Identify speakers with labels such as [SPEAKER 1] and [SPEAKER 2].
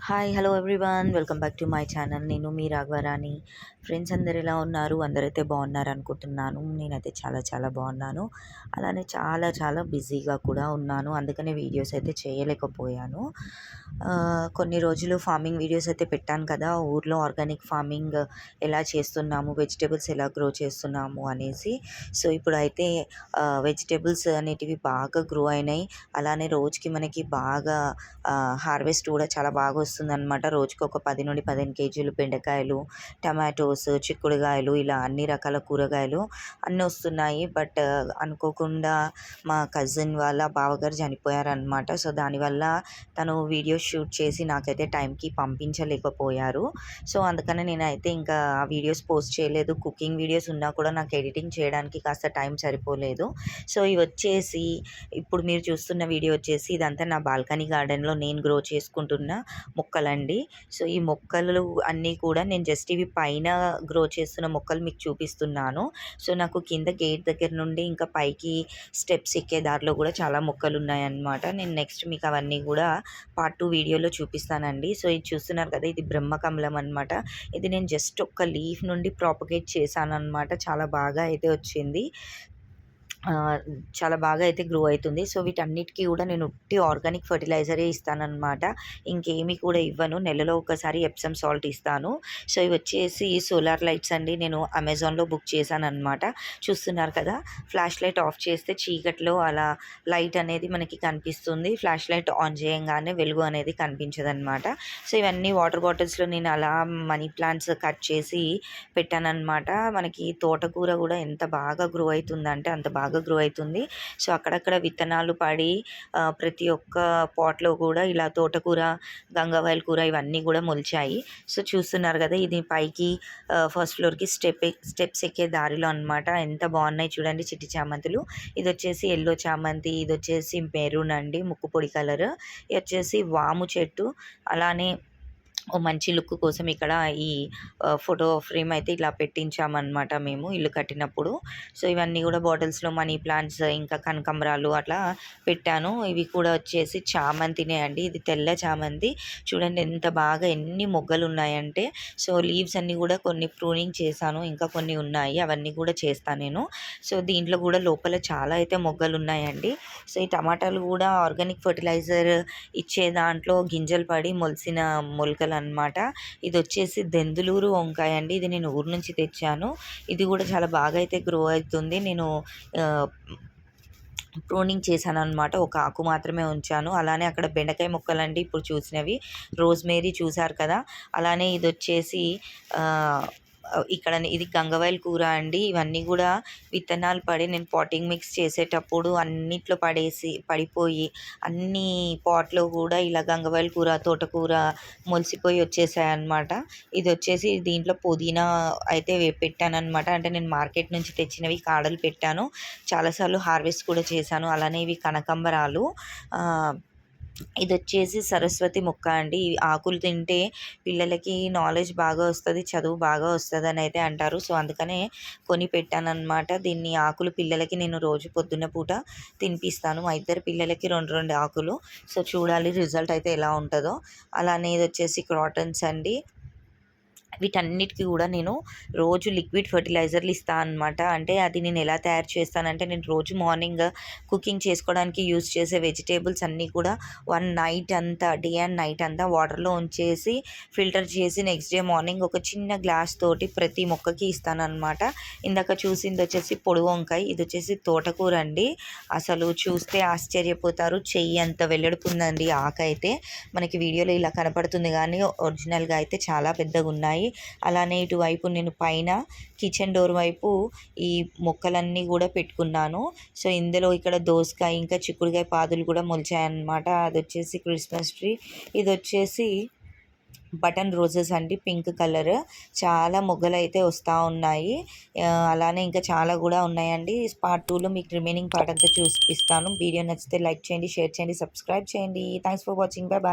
[SPEAKER 1] Hi hello everyone, welcome back to my channel. నేను మీ Raghavarani. Friends అందరు ఎలా ఉన్నారు? అందరైతే బాగున్నారు అనుకుంటున్నాను. నేనైతే చాలా చాలా బాగున్నాను. అలానే చాలా చాలా బిజీగా కూడా ఉన్నాను. అందుకనే వీడియోస్ అయితే చేయలేకపోయాను. కొన్ని రోజులు ఫార్మింగ్ వీడియోస్ అయితే పెట్టాను కదా, ఊర్లో ఆర్గానిక్ ఫార్మింగ్ ఎలా చేస్తున్నాము, వెజిటేబుల్స్ ఎలా గ్రో చేస్తున్నాము అనేసి. సో ఇప్పుడైతే వెజిటేబుల్స్ అనేటివి బాగా గ్రో అయినాయి. అలానే రోజుకి మనకి బాగా హార్వెస్ట్ కూడా చాలా బాగా వస్తుందన్నమాట. రోజుకి ఒక 10 నుండి 15 కేజీలు బెండకాయలు, టమాటోస్, చిక్కుడుకాయలు ఇలా అన్ని రకాల కూరగాయలు అన్నీ వస్తున్నాయి. బట్ అనుకోకుండా మా కజిన్ వాళ్ళ బావగారు చనిపోయారనమాట. సో దానివల్ల తను వీడియో షూట్ చేసి నాకైతే టైంకి పంపించలేకపోయారు. సో అందుకని నేనైతే ఇంకా ఆ వీడియోస్ పోస్ట్ చేయలేదు. కుకింగ్ వీడియోస్ ఉన్నా కూడా నాకు ఎడిటింగ్ చేయడానికి కాస్త టైం సరిపోలేదు. సో ఇవి వచ్చేసి ఇప్పుడు మీరు చూస్తున్న వీడియో వచ్చేసి ఇదంతా నా బాల్కనీ గార్డెన్లో నేను గ్రో చేసుకుంటున్న మొక్కలండి. సో ఈ మొక్కలు అన్నీ కూడా నేను జస్ట్ ఇవి పైన గ్రో చేస్తున్న మొక్కలు మీకు చూపిస్తున్నాను. సో నాకు కింద గేట్ దగ్గర నుండి ఇంకా పైకి స్టెప్స్ ఎక్కే దారిలో కూడా చాలా మొక్కలు ఉన్నాయన్నమాట. నేను నెక్స్ట్ మీకు అవన్నీ కూడా పార్ట్ 2 వీడియోలో చూపిస్తానండి. సో ఇది చూస్తున్నారు కదా, ఇది బ్రహ్మకమలం అనమాట. ఇది నేను జస్ట్ ఒక్క లీఫ్ నుండి ప్రాపగేట్ చేశాను అనమాట. చాలా బాగా అయితే వచ్చింది. చాలా బాగా అయితే గ్రో అవుతుంది. సో వీటన్నిటికీ కూడా నేను ఉట్టి ఆర్గానిక్ ఫర్టిలైజరే ఇస్తానన్నమాట. ఇంకేమీ కూడా ఇవ్వను. నెలలో ఒకసారి ఎప్సమ్ సాల్ట్ ఇస్తాను. సో ఇవి వచ్చేసి సోలార్ లైట్స్ అండి. నేను అమెజాన్లో బుక్ చేశాను అనమాట. చూస్తున్నారు కదా, ఫ్లాష్ లైట్ ఆఫ్ చేస్తే చీకట్లో అలా లైట్ అనేది మనకి కనిపిస్తుంది. ఫ్లాష్ లైట్ ఆన్ చేయంగానే వెలుగు అనేది కనిపించదనమాట. సో ఇవన్నీ వాటర్ బాటిల్స్లో నేను అలా మనీ ప్లాంట్స్ కట్ చేసి పెట్టానన్నమాట. మనకి తోటకూర కూడా ఎంత బాగా గ్రో అవుతుందంటే అంత బాగా గ్రో అవుతుంది. సో అక్కడక్కడ విత్తనాలు పడి ప్రతి ఒక్క పాట్లో కూడా ఇలా తోటకూర, గంగవాయల కూర ఇవన్నీ కూడా మొలిచాయి. సో చూస్తున్నారు కదా, ఇది పైకి ఫస్ట్ ఫ్లోర్కి స్టెప్స్ ఎక్కే దారిలో అనమాట. ఎంత బాగున్నాయి చూడండి చిట్టి చామంతులు. ఇది వచ్చేసి ఎల్లో చామంతి, ఇది వచ్చేసి మెరూన్ అండి, ముక్కు పొడి కలర్. ఇది వచ్చేసి వాము చెట్టు. అలానే ఓ మంచి లుక్ కోసం ఇక్కడ ఈ ఫోటో ఫ్రేమ్ అయితే ఇలా పెట్టించామన్నమాట మేము ఇల్లు కట్టినప్పుడు. సో ఇవన్నీ కూడా బాటిల్స్లో మనీ ప్లాంట్స్, ఇంకా కనకాంబరాలు అట్లా పెట్టాను. ఇవి కూడా వచ్చేసి చామంతినే అండి. ఇది తెల్ల చామంతి. చూడండి ఎంత బాగా ఎన్ని మొగ్గలు ఉన్నాయంటే. సో లీవ్స్ అన్నీ కూడా కొన్ని ప్రూనింగ్ చేశాను, ఇంకా కొన్ని ఉన్నాయి, అవన్నీ కూడా చేస్తాను నేను. సో దీంట్లో కూడా లోపల చాలా అయితే మొగ్గలు ఉన్నాయండి. సో ఈ టమాటాలు కూడా ఆర్గానిక్ ఫర్టిలైజర్ ఇచ్చే దాంట్లో గింజలు పడి మొలిసిన మొలకలు అనమాట. ఇది వచ్చేసి దెందులూరు వంకాయ అండి. ఇది నేను ఊరు నుంచి తెచ్చాను. ఇది కూడా చాలా బాగా అయితే గ్రో అవుతుంది. నేను ప్రూనింగ్ చేశాను అనమాట. ఒక ఆకు మాత్రమే ఉంచాను. అలానే అక్కడ బెండకాయ మొక్కలండి ఇప్పుడు చూసినవి. రోజ్మేరీ చూసారు కదా. అలానే ఇది వచ్చేసి ఇక్కడ ఇది గంగవాయల కూర అండి. ఇవన్నీ కూడా విత్తనాలు పడి నేను పాటింగ్ మిక్స్ చేసేటప్పుడు అన్నిట్లో పడిపోయి అన్ని పాట్లో కూడా ఇలా గంగవాయల కూర, తోటకూర మొలిసిపోయి వచ్చేసాయి అనమాట. ఇది వచ్చేసి దీంట్లో పుదీనా అయితే పెట్టాను అనమాట. అంటే నేను మార్కెట్ నుంచి తెచ్చినవి కాడలు పెట్టాను. చాలాసార్లు హార్వెస్ట్ కూడా చేశాను. అలానే ఇవి కనకాంబరాలు. ఇది వచ్చేసి సరస్వతి మొక్క అండి. ఆకులు తింటే పిల్లలకి నాలెడ్జ్ బాగా వస్తుంది, చదువు బాగా వస్తుంది అని అయితే అంటారు. సో అందుకనే కొని పెట్టానన్నమాట. దీన్ని ఆకులు పిల్లలకి నేను రోజు పొద్దున్న పూట తినిపిస్తాను. మా ఇద్దరు పిల్లలకి 2 ఆకులు. సో చూడాలి రిజల్ట్ అయితే ఎలా ఉంటుందో. అలానే ఇది వచ్చేసి క్రాటన్స్ అండి. వీటన్నిటికీ కూడా నేను రోజు లిక్విడ్ ఫర్టిలైజర్లు ఇస్తాను అనమాట. అంటే అది నేను ఎలా తయారు చేస్తానంటే, నేను రోజు మార్నింగ్ కుకింగ్ చేసుకోవడానికి యూజ్ చేసే వెజిటేబుల్స్ అన్నీ కూడా నైట్ అంతా, డే అండ్ నైట్ అంతా వాటర్లో ఉంచేసి ఫిల్టర్ చేసి నెక్స్ట్ డే మార్నింగ్ ఒక చిన్న గ్లాస్ తోటి ప్రతి మొక్కకి ఇస్తానన్నమాట. ఇందాక చూసింది వచ్చేసి పొడి వంకాయ, ఇది వచ్చేసి తోటకూర అండి. అసలు చూస్తే ఆశ్చర్యపోతారు, చెయ్యి అంత వెల్లడిపోయిందండి ఆకైతే. మనకి వీడియోలో ఇలా కనపడుతుంది కానీ ఒరిజినల్గా అయితే చాలా పెద్దగా ఉన్నాయి. అలానే ఇటువైపు నేను పైన కిచెన్ డోర్ వైపు ఈ మొక్కలన్నీ కూడా పెట్టుకున్నాను. సో ఇందులో ఇక్కడ దోసకాయ, ఇంకా చిక్కుడుకాయ పాదులు కూడా మొలిచాయన్నమాట. అది వచ్చేసి క్రిస్మస్ ట్రీ. ఇది వచ్చేసి బటన్ రోజెస్ అండి, పింక్ కలర్. చాలా మొగ్గలు అయితే వస్తూ ఉన్నాయి. అలానే ఇంకా చాలా కూడా ఉన్నాయండి. పార్ట్ 2లో మీకు రిమైనింగ్ పార్ట్ అంతా చూపిస్తాను. వీడియో నచ్చితే లైక్ చేయండి, షేర్ చేయండి, సబ్స్క్రైబ్ చేయండి. Thanks for watching. Bye bye.